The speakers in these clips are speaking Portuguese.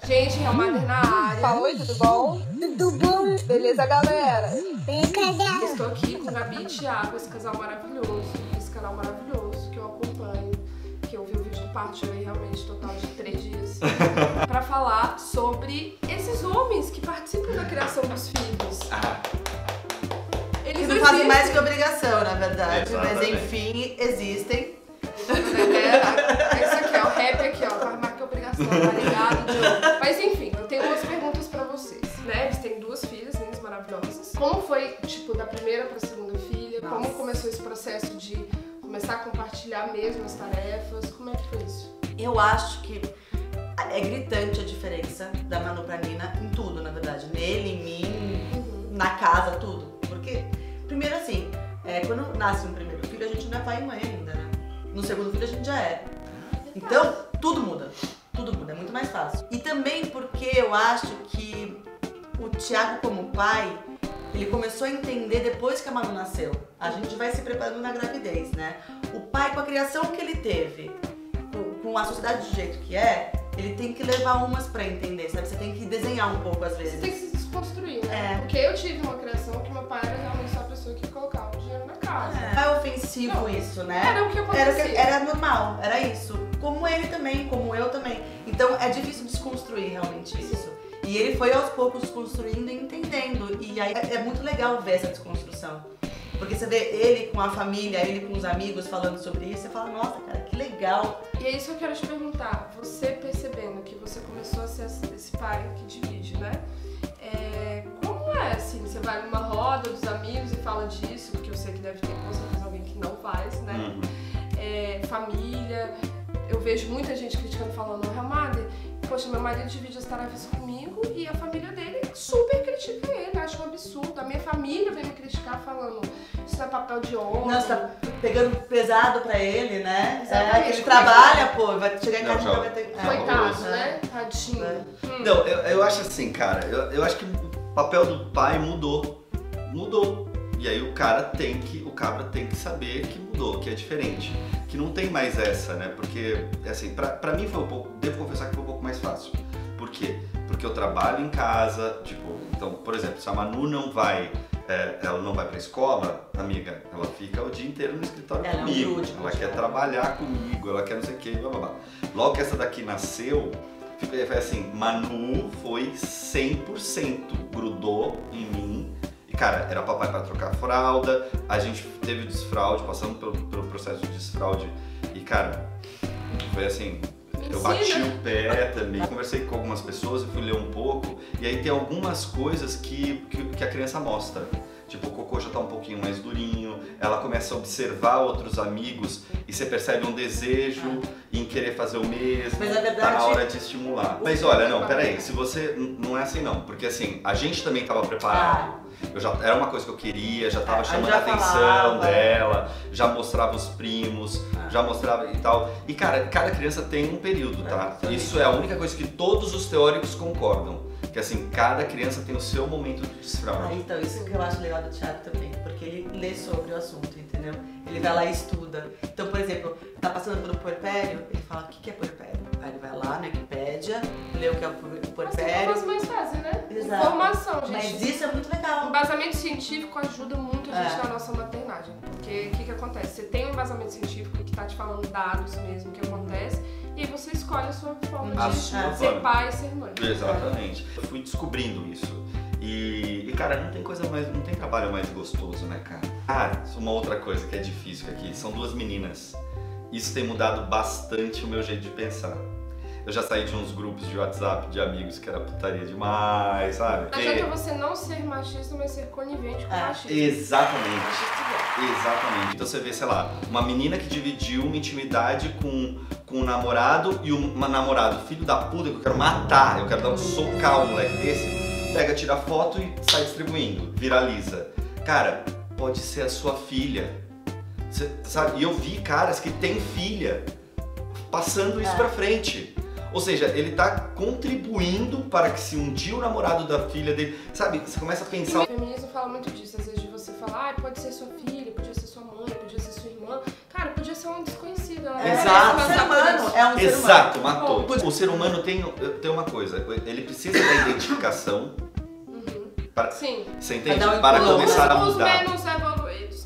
Gente, Real Madrid na área. Fala, oi, tudo bom? Tudo bom? Beleza, galera? Cadê? Estou aqui com Gabi e Thiago, esse casal maravilhoso, esse canal maravilhoso que eu acompanho, que eu vi o vídeo do parto aí realmente total de 3 dias, pra falar sobre esses homens que participam da criação dos filhos. Eles não fazem mais que obrigação, na verdade, Exatamente. mas enfim, existem. Esse aqui, ó, o rap aqui, ó, faz mais que obrigação, tá ligado, Diogo? Mas enfim, eu tenho umas perguntas pra vocês, né? Eles têm 2 filhas, lindas, maravilhosas. Como foi, tipo, da primeira pra segunda filha? Nossa. Como começou esse processo de começar a compartilhar mesmo as tarefas? Como é que foi isso? Eu acho que é gritante a diferença da Manu pra Nina em tudo, na verdade. Nele, em mim, na casa, tudo. Porque, primeiro assim, quando nasce um primeiro filho, a gente não é pai e mãe ainda, né? No segundo filho a gente já é. Então, tudo muda. Tudo muda, é muito mais fácil. E também porque eu acho que o Thiago como pai, ele começou a entender depois que a Manu nasceu. A gente vai se preparando na gravidez, né? O pai, com a criação que ele teve, com a sociedade do jeito que é, ele tem que levar umas pra entender, sabe? Você tem que desenhar um pouco às vezes. Você tem que se desconstruir, né? Porque eu tive uma criação que meu pai era realmente só a pessoa que colocava o dinheiro na casa. Não é ofensivo isso, né? Era o que acontecia. Era normal, era isso. Como ele também, como eu também. Então é difícil desconstruir realmente isso. E ele foi aos poucos desconstruindo e entendendo. E aí é muito legal ver essa desconstrução. Porque você vê ele com a família, ele com os amigos falando sobre isso, você fala, nossa, cara, que legal. E é isso que eu quero te perguntar. Você percebendo que você começou a ser esse pai que divide, né? Como é, assim, você vai numa roda dos amigos e fala disso, porque eu sei que deve ter com certeza alguém que não faz, né? Família, eu vejo muita gente criticando, falando, Real Madrid, poxa, meu marido divide as tarefas comigo e a família dele super critica ele, acha um absurdo. A minha família vem me criticar falando, isso é papel de homem. Não, você tá pegando pesado pra ele, né? Exatamente. Ele trabalha, pô, vai chegar em casa e vai ter... Coitado, né? Tadinho. Não, eu acho assim, cara, eu acho que o papel do pai mudou. E aí o cabra tem que saber que mudou, que é diferente. Que não tem mais essa, né? Porque, assim, pra mim foi um pouco, devo confessar que foi um pouco mais fácil. Por quê? Porque eu trabalho em casa, tipo, então, por exemplo, se a Manu não vai, ela não vai pra escola, amiga, ela fica o dia inteiro no escritório comigo. Ela quer trabalhar comigo, ela quer não sei o que, blá blá blá. Logo que essa daqui nasceu, foi assim, Manu foi 100%, grudou em mim. E cara, era papai pra trocar fralda, a gente teve o desfraude, passamos pelo processo de desfraude. E cara, foi assim, eu bati o pé também. Conversei com algumas pessoas, eu fui ler um pouco, e aí tem algumas coisas que a criança mostra. Tipo, o cocô já tá um pouquinho mais durinho, ela começa a observar outros amigos e você percebe um desejo em querer fazer o mesmo, mas, na verdade, tá na hora de estimular. Mas olha, não, peraí, se você... Não é assim não, porque assim, a gente também tava preparado. Era uma coisa que eu queria, já tava chamando a atenção dela, já mostrava os primos, já mostrava e tal. E cara, cada criança tem um período, tá? Isso é a única coisa que todos os teóricos concordam. Que assim, cada criança tem o seu momento de desfraude. Então, isso que eu acho legal do Thiago também, porque ele lê sobre o assunto, entendeu? Ele vai lá e estuda. Então, por exemplo, tá passando pelo puerpério, ele fala, o que é puerpério? Aí ele vai lá na Wikipédia, lê o que é o puerpério. Mas mais fácil, né? Exato. Informação, gente. Mas isso é muito legal. O embasamento científico ajuda muito a gente na nossa maternagem. Porque o que acontece? Você tem um embasamento científico que tá te falando dados mesmo, que acontece, e aí você escolhe a sua forma de ser pai e ser mãe. Exatamente. Eu fui descobrindo isso. E cara, não tem trabalho mais gostoso, né, cara? Uma outra coisa que é difícil aqui, são 2 meninas. Isso tem mudado bastante o meu jeito de pensar. Eu já saí de uns grupos de WhatsApp de amigos que era putaria demais, sabe? Não adianta você não ser machista, mas ser conivente com o machismo. Exatamente. Exatamente. Então você vê, sei lá, uma menina que dividiu uma intimidade com um namorado e um namorado filho da puta que eu quero matar, eu quero dar um socar um moleque desse, pega, tira foto e sai distribuindo, viraliza. Cara, pode ser a sua filha. Você sabe? E eu vi caras que têm filha passando isso pra frente. Ou seja, ele tá contribuindo para que se um dia o namorado da filha dele... Sabe, você começa a pensar... O feminismo fala muito disso, às vezes de você falar, pode ser sua filha, podia ser sua mãe, podia ser sua irmã. Cara, podia ser um desconhecido. vida. Exato. O ser humano é um ser Exato, humano. matou. O ser humano tem uma coisa, ele precisa da identificação. Sim. Você entende? Pra dar um Para impulso. começar a Os mudar. menos evoluídos.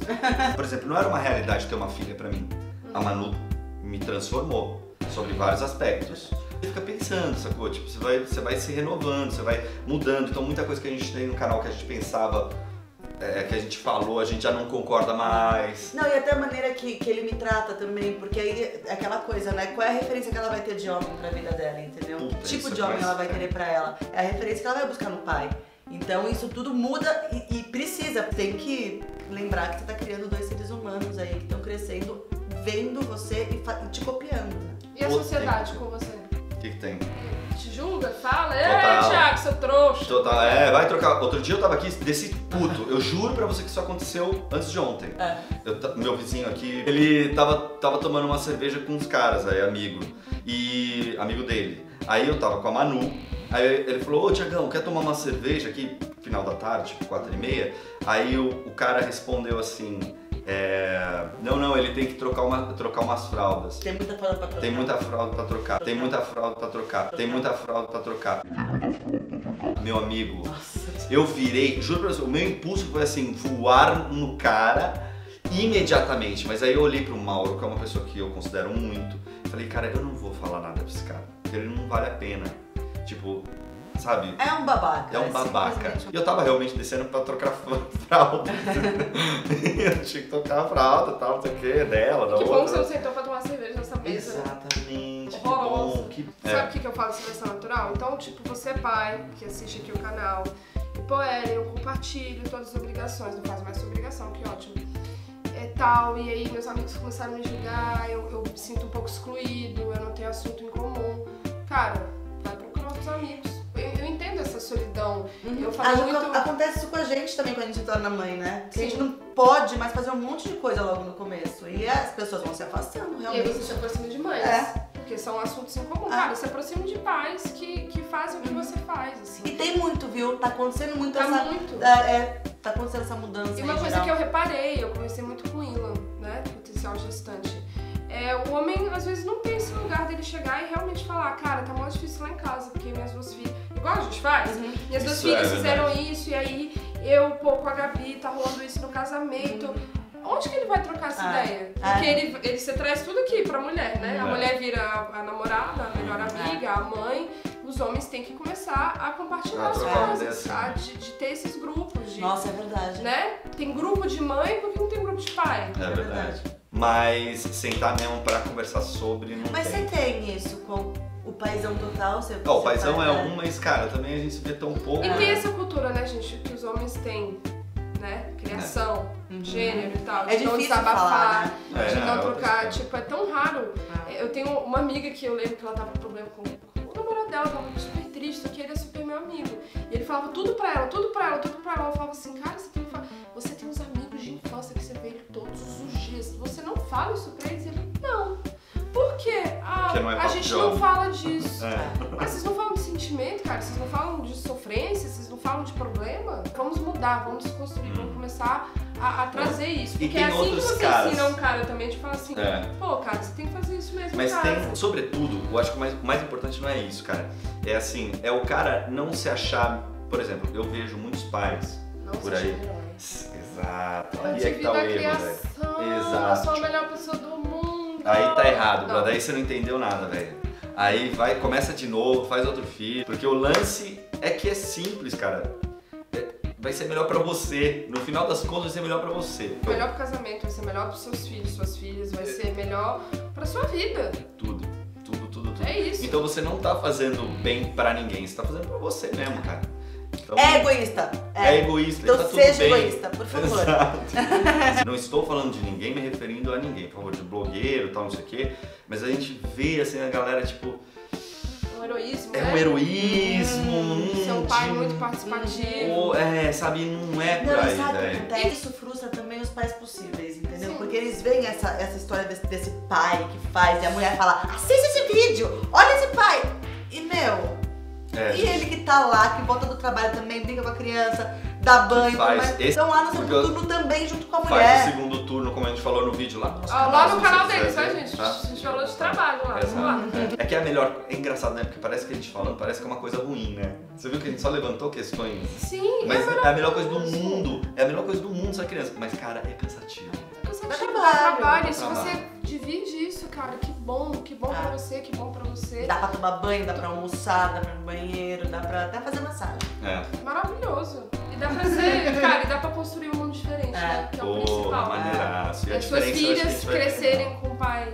Por exemplo, não era uma realidade ter uma filha pra mim. A Manu me transformou sobre vários aspectos. Você fica pensando, sacou? Tipo, você vai se renovando, você vai mudando. Então muita coisa que a gente tem no canal que a gente pensava, que a gente falou, a gente já não concorda mais. Não, e até a maneira que ele me trata também, porque aí é aquela coisa, né? Qual é a referência que ela vai ter de homem pra vida dela, entendeu? Puta, Que tipo isso de é homem mais- ela vai querer pra ela? É a referência que ela vai buscar no pai. Então isso tudo muda e precisa. Tem que lembrar que você tá criando dois seres humanos aí que estão crescendo, vendo você e te copiando, né? E a sociedade com você? O que tem? Te julga? Fala? Total. Thiago, seu trouxa. Total, vai trocar. Outro dia eu tava aqui, desse puto. Eu juro pra você que isso aconteceu antes de ontem. Meu vizinho aqui, ele tava tomando uma cerveja com uns caras aí, amigo dele. Aí eu tava com a Manu, aí ele falou, ô Thiagão, quer tomar uma cerveja aqui, final da tarde, tipo 4h30? Aí o cara respondeu assim, não, ele tem que trocar umas fraldas. Tem muita fralda pra trocar. Tem muita fralda pra trocar, tem muita fralda pra trocar, tem muita fralda pra trocar. Meu amigo, eu virei, juro pra você, o meu impulso foi assim, voar no cara imediatamente. Mas aí eu olhei pro Mauro, que é uma pessoa que eu considero muito, e falei, cara, eu não vou falar nada pra esse cara, porque ele não vale a pena. Tipo, sabe? É um babaca. É um babaca. simplesmente E eu tava realmente descendo pra trocar fralda. Eu tinha que trocar a fralda e tal, não sei o que, dela, da Que outra. bom que você não sentou pra tomar cerveja nessa mesa. Exatamente, que Horroroso. bom. Sabe o que eu falo de seleção natural? Então, tipo, você é pai, que assiste aqui o canal, e pô, eu compartilho todas as obrigações, não faz mais sua obrigação, que ótimo. Tal, e aí meus amigos começaram a me julgar, eu me sinto um pouco excluído, eu não tenho assunto em comum. Cara, vai procurar outros amigos. Eu entendo essa solidão. Eu falo muito... Acontece isso com a gente também quando a gente se torna mãe, né? Porque a gente Sim. não pode mais fazer um monte de coisa logo no começo. E as pessoas vão se afastando, E aí realmente. você se aproxima de mães. Porque são assuntos em comum. É. Cara, se aproxima de pais que fazem o que você faz, assim. E tem muito, viu? Tá acontecendo muito Tá essa... muito. Tá acontecendo essa mudança E uma em coisa geral. que eu reparei, eu conversei muito com o Ilan, né, potencial gestante, o homem às vezes não pensa no lugar dele chegar e realmente falar, cara, tá mó difícil lá em casa, porque minhas duas filhas, igual a gente faz, minhas duas Isso filhas é fizeram verdade. isso, e aí eu, com a Gabi, tá rolando isso no casamento. Onde que ele vai trocar essa ideia? Porque você traz tudo aqui pra mulher, né? A mulher vira a namorada, a melhor amiga, a mãe. Os homens têm que começar a compartilhar as trocar coisas, ideia, de ter esses grupos. De, Nossa, é verdade. né? Tem grupo de mãe, por que não tem grupo de pai? É verdade. Mas sentar mesmo pra conversar sobre não Mas tem. você tem isso com o paizão total? O paizão é um, mas cara, também a gente se vê tão pouco. E tem essa cultura, né, gente, que os homens têm, né? Criação, gênero e tal. É de não difícil desabafar, falar, né? de não outra trocar. história. Tipo, é tão raro. Eu tenho uma amiga que eu lembro que ela tava com problema com o namorado dela, tava super triste, que ele é super meu amigo. E ele falava tudo pra ela, tudo pra ela, tudo pra ela. Eu falava assim, cara, você tem uns amigos de infância que você vê ele todos os dias. Você não fala isso pra eles? Ele, não. Por quê? Porque não é A papo gente de não homem. fala disso. É. Mas vocês não falam de sentimento, cara? Vocês não falam de sofrência? Vocês não falam de problema? Vamos mudar, vamos desconstruir, vamos começar a trazer isso. E Porque tem é assim que outros você caras. ensina um cara também, de falar assim, É. pô, cara, você tem que fazer isso mesmo Mas em casa. tem, sobretudo, eu acho que o mais importante não é isso, cara. É assim, é o cara não se achar. Por exemplo, eu vejo muitos pais Não por seja aí. herói. Exato. Eu Aí é que tá o devido à erro, criação, velho. eu Exato. sou a melhor pessoa do mundo. Aí tá errado, Não. brother. Aí você não entendeu nada, velho. Aí começa de novo, faz outro filho. Porque o lance é que é simples, cara. Vai ser melhor pra você. No final das contas, vai ser melhor pra você. Melhor pro casamento, vai ser melhor pros seus filhos, suas filhas, vai ser melhor pra sua vida. Tudo. É isso. Então você não tá fazendo bem pra ninguém, você tá fazendo pra você mesmo, cara. Então, É egoísta. é egoísta, Então tá tudo seja bem. egoísta, por favor. Exato. Não estou falando de ninguém, me referindo a ninguém, por favor, de blogueiro e tal, não sei o quê. Mas a gente vê assim a galera, tipo, Um heroísmo, é né? um heroísmo. Ser um pai muito participativo. Sabe, não é por Não, aí, sabe o que velho. acontece? Isso frustra também os pais possíveis, entendeu? Sim. Porque eles veem essa história desse pai que faz e a mulher fala, assiste esse vídeo, olha esse pai. E meu, É, e ele que tá lá, que volta do trabalho também, brinca com a criança, dá banho, faz estão lá no segundo porque turno também, junto com a Faz mulher. o segundo turno, como a gente falou no vídeo lá. Nosso Lá no se canal você deles, quiser né, ver, gente? tá? A gente falou de trabalho lá. Vamos lá. Exato. É que é a melhor. É engraçado, né? Porque parece que a gente falando, parece que é uma coisa ruim, né? Você viu que a gente só levantou questões. Sim, Mas é a melhor coisa do mundo. É a melhor coisa do mundo ser criança. Mas, cara, é cansativo. cansativo, Dá dá trabalho. trabalho. Se Dá você trabalho. divide isso, cara, que bom pra você, que bom pra você. Dá pra tomar banho, dá pra almoçar, dá pra ir no banheiro, dá pra até fazer massagem. É. Maravilhoso. E dá pra ser, cara, e dá pra construir um mundo diferente, né? Que é o Pô, principal. maneiraço. E a As suas diferença eu acho que a filhas gente vai ver. crescerem com o pai,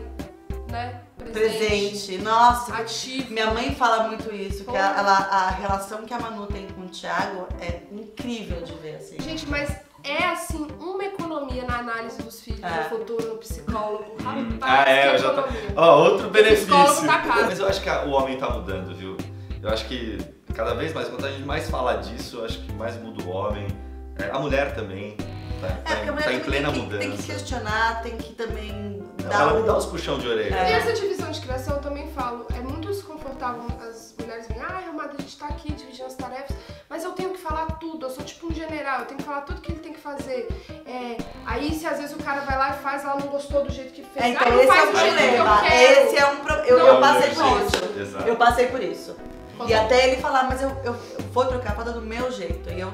né? Presente. Nossa, Ativo. minha mãe fala muito isso, que Pô. a relação que a Manu tem com o Thiago é incrível de ver, assim. Gente, mas é assim, uma economia na análise dos filhos, no futuro, no psicólogo. Rapaz, eu que já tô... economia. Ó, outro benefício. psicólogo tá caro. Mas eu acho que o homem tá mudando, viu? Eu acho que cada vez mais, quanto a gente mais fala disso, eu acho que mais muda o homem. A mulher também Porque a mulher tá em também plena tem mudança. que questionar, tem que também Ela me dá um... uns puxão de orelha. E essa divisão de criação eu também falo, é muito desconfortável as mulheres dizem, amada, a gente tá aqui dividindo as tarefas, mas eu tenho que falar tudo, eu sou tipo um general, eu tenho que falar tudo que ele tem que fazer. Aí se às vezes o cara vai lá e faz, ela não gostou do jeito que fez, então não esse é faz o do jeito que eu problema. quero. Esse é um problema. Não, Eu passei por pode. isso. Exato. Eu passei por isso. Quando- E até ele falar, mas eu vou trocar a fralda do meu jeito. E eu...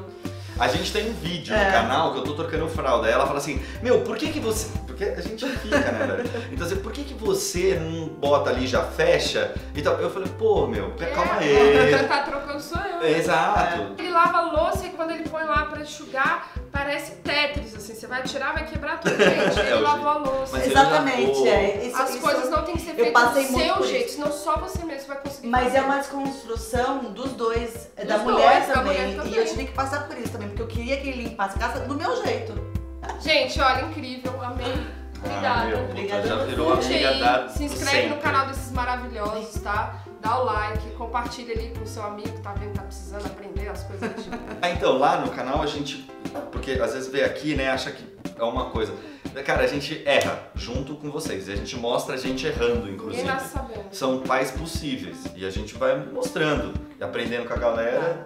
A gente tem um vídeo no canal que eu tô trocando fralda. Aí ela fala assim, meu, por que você... Porque a gente fica, né, velho? Então assim, por que você não bota ali, já fecha? Então eu falei, pô, meu, calma aí. Quem tá trocando sou eu. Exato. Ele lava a louça e quando ele põe lá pra enxugar, parece Tetris, assim, você vai tirar, vai quebrar tudo, gente. Ele o lavou a louça. Mas Exatamente, ele já- As coisas não têm que ser feitas passei do muito seu por jeito, isso. senão só você mesmo vai conseguir Mas fazer. é uma desconstrução dos dois, da Dos mulher dois, da também. mulher E também. eu tive que passar por isso também, porque eu queria que ele limpasse a casa do meu jeito. Gente, olha, incrível, amei. Obrigada. meu, puta, Obrigada. já virou Curte amiga aí, da se inscreve no sempre. canal desses maravilhosos, tá? Dá o like, compartilha ali com o seu amigo que tá vendo, tá precisando aprender as coisas de... Então, lá no canal a gente, porque às vezes vê aqui, né, acha que é uma coisa. Cara, a gente erra junto com vocês e a gente mostra a gente errando, Ninguém inclusive. nasce sabendo. São pais possíveis e a gente vai mostrando e aprendendo com a galera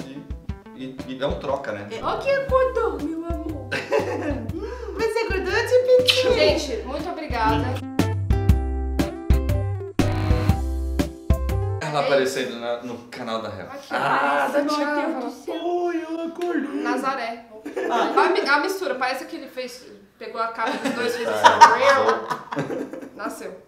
e é um troca, né? Ó que acordou, meu amor. Você acordou, Tipitinho? Gente, muito obrigada. Ela aparecendo no canal da Real. Aqui, aparece, meu Deus do céu. Oi, eu acordei. Nazaré. A mistura, parece que ele fez, pegou a capa dos dois, fez Ah, assim, nasceu.